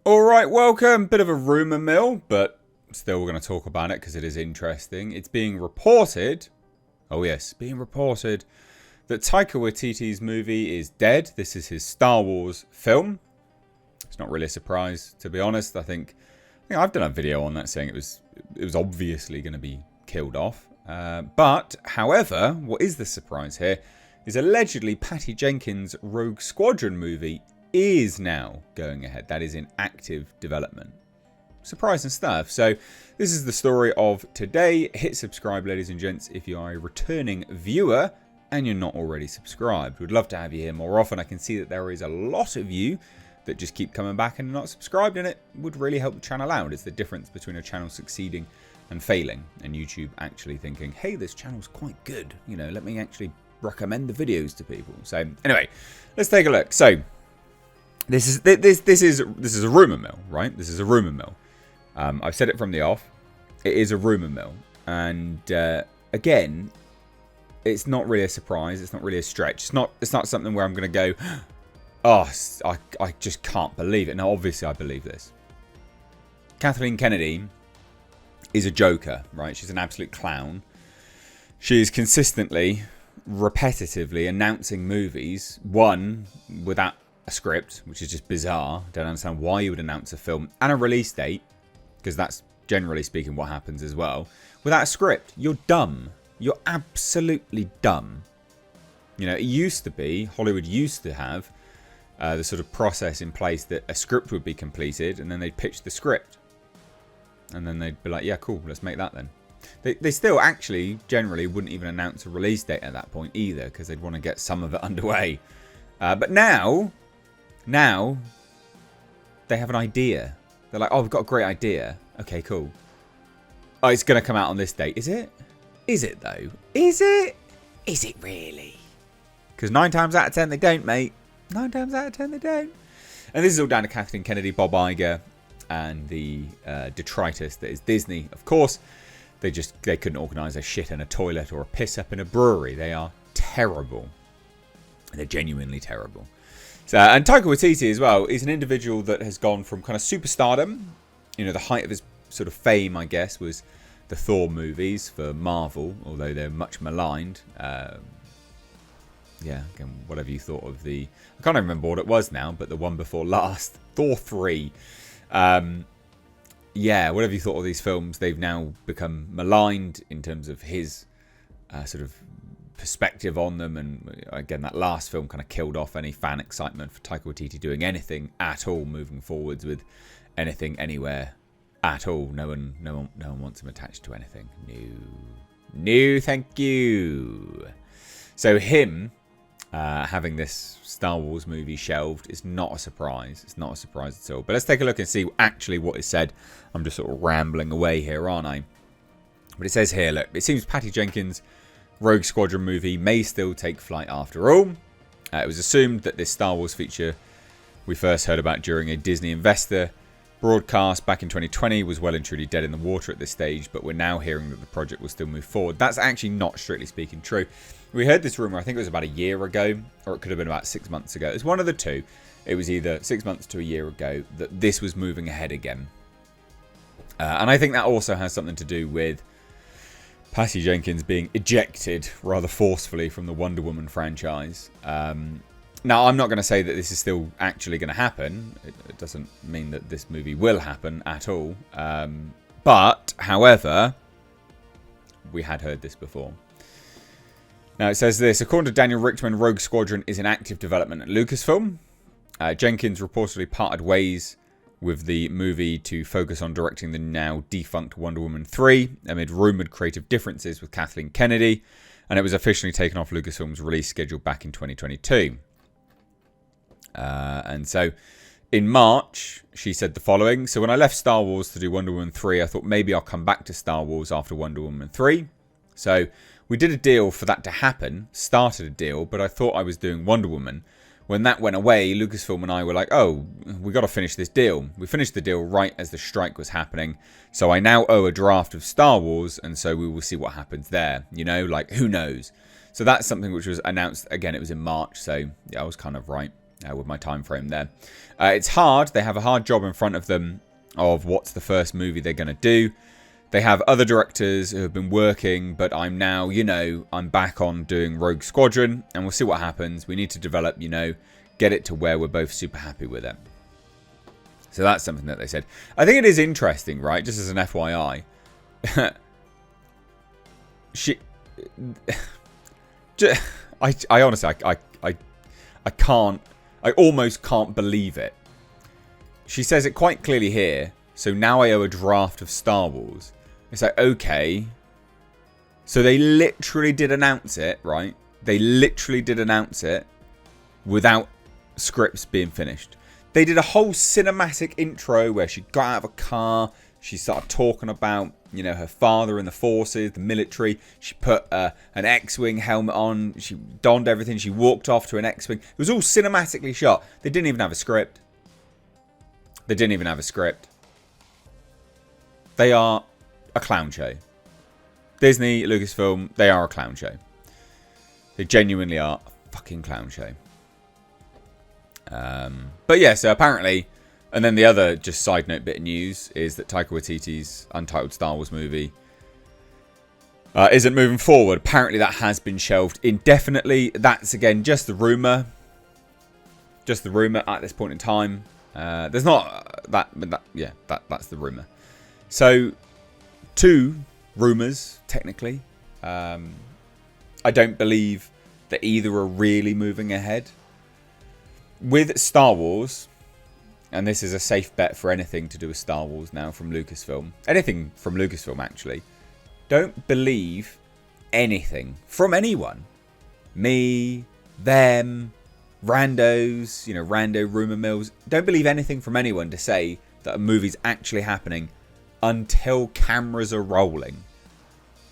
Alright, welcome. Bit of a rumour mill, but still we're going to talk about it because it is interesting. It's being reported, being reported that Taika Waititi's movie is dead. This is his Star Wars film. It's not really a surprise, to be honest. I think I've done a video on that saying it was obviously going to be killed off. But, however, what is the surprise here is allegedly Patty Jenkins' Rogue Squadron movie is now going ahead. That is in active development. Surprising stuff. So this is the story of today. Hit subscribe, ladies and gents, if you are a returning viewer and you're not already subscribed. We'd love to have you here more often. I can see that there is a lot of you that just keep coming back and not subscribed, and it would really help the channel out. It's the difference between a channel succeeding and failing, and YouTube actually thinking, hey, this channel's quite good. You know, let me actually recommend the videos to people. So anyway, let's take a look. So This is a rumor mill, right? This is a rumor mill. I've said it from the off. It is a rumor mill, and again, it's not really a surprise. It's not really a stretch. It's not something where I'm going to go, oh, I just can't believe it. Now, obviously, I believe this. Kathleen Kennedy is a joker, right? She's an absolute clown. She is consistently, repetitively announcing movies. One, without a script, which is just bizarre. Don't understand why you would announce a film and a release date, because that's generally speaking what happens as well. Without a script, you're dumb. You're absolutely dumb. You know, it used to be, Hollywood used to have the sort of process in place that a script would be completed and then they'd pitch the script. And then they'd be like, yeah, cool, let's make that then. They still actually generally wouldn't even announce a release date at that point either, because they'd want to get some of it underway. But now they have an idea. They're like, oh, we've got a great idea. Okay, cool. Oh, it's going to come out on this date. Is it? Is it, though? Is it? Is it really? Because 9 times out of 10, they don't, mate. 9 times out of 10, they don't. And this is all down to Kathleen Kennedy, Bob Iger, and the detritus that is Disney. Of course, they couldn't organise a shit in a toilet or a piss up in a brewery. They are terrible. They're genuinely terrible. So, and Taika Waititi as well is an individual that has gone from kind of superstardom. You know, the height of his sort of fame, I guess, was the Thor movies for Marvel, although they're much maligned. Yeah, again, whatever you thought of the... I can't remember what it was now, but the one before last, Thor 3. Yeah, whatever you thought of these films, they've now become maligned in terms of his sort of perspective on them, and again, that last film kind of killed off any fan excitement for Taika Waititi doing anything at all moving forwards with anything anywhere at all. No one wants him attached to anything. No, thank you. So him having this Star Wars movie shelved is not a surprise. It's not a surprise at all. But let's take a look and see actually what is said. I'm just sort of rambling away here, aren't I? But it says here, look, it seems Patty Jenkins' Rogue Squadron movie may still take flight after all. It was assumed that this Star Wars feature we first heard about during a Disney investor broadcast back in 2020 was well and truly dead in the water at this stage, but we're now hearing that the project will still move forward. That's actually not strictly speaking true. We heard this rumor, I think it was about a year ago, or it could have been about 6 months ago. It was one of the two. It was either 6 months to a year ago that this was moving ahead again. And I think that also has something to do with Patty Jenkins being ejected rather forcefully from the Wonder Woman franchise. Now, I'm not going to say that this is still actually going to happen. It doesn't mean that this movie will happen at all. But, however, we had heard this before. Now, it says this. According to Daniel Richtman, Rogue Squadron is in active development at Lucasfilm. Jenkins reportedly parted ways with the movie to focus on directing the now defunct Wonder Woman 3 amid rumoured creative differences with Kathleen Kennedy, and it was officially taken off Lucasfilm's release schedule back in 2022. And so in March, she said the following. So when I left Star Wars to do Wonder Woman 3, I thought maybe I'll come back to Star Wars after Wonder Woman 3. So we did a deal for that to happen, started a deal, but I thought I was doing Wonder Woman. When that went away, Lucasfilm and I were like, oh, we got to finish this deal. We finished the deal right as the strike was happening. So I now owe a draft of Star Wars, and so we will see what happens there. You know, like, who knows? So that's something which was announced, again, it was in March, so yeah, I was kind of right. with my time frame there. It's hard. They have a hard job in front of them of what's the first movie they're going to do. They have other directors who have been working, but I'm now, I'm back on doing Rogue Squadron, and we'll see what happens. We need to develop, get it to where we're both super happy with it. So that's something that they said. I think it is interesting, right? Just as an FYI. I honestly, I can't, I almost can't believe it. She says it quite clearly here. So now I owe a draft of Star Wars. It's like, okay. So they literally did announce it, right? They literally did announce it without scripts being finished. They did a whole cinematic intro where she got out of a car. She started talking about, her father in the forces, the military. She put an X-Wing helmet on. She donned everything. She walked off to an X-Wing. It was all cinematically shot. They didn't even have a script. They didn't even have a script. They are a clown show. Disney, Lucasfilm, they are a clown show. They genuinely are a fucking clown show. But yeah, so apparently, and then the other just side note bit of news is that Taika Waititi's untitled Star Wars movie isn't moving forward. Apparently that has been shelved indefinitely. That's again just the rumour. Just the rumour at this point in time. There's not that, but that's the rumour. So, 2 rumours, technically. I don't believe that either are really moving ahead. With Star Wars, and this is a safe bet for anything to do with Star Wars now from Lucasfilm. Anything from Lucasfilm, actually. Don't believe anything from anyone. Me, them, randos, rando rumour mills. Don't believe anything from anyone to say that a movie's actually happening until cameras are rolling.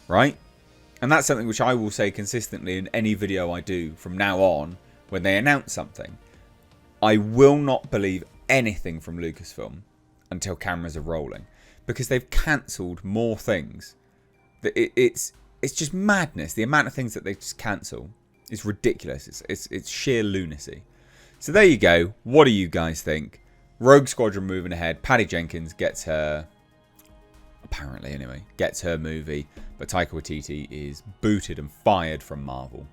Right? And that's something which I will say consistently in any video I do from now on when they announce something. I will not believe anything from Lucasfilm until cameras are rolling. Because they've cancelled more things. It's just madness. The amount of things that they just cancel is ridiculous. It's sheer lunacy. So there you go. What do you guys think? Rogue Squadron moving ahead. Patty Jenkins gets her... Apparently, anyway. Gets her movie. But Taika Waititi is booted and fired from Marvel.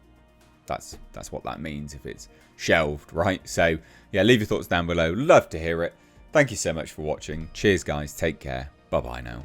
That's what that means if it's shelved, right? So, yeah, leave your thoughts down below. Love to hear it. Thank you so much for watching. Cheers, guys. Take care. Bye-bye now.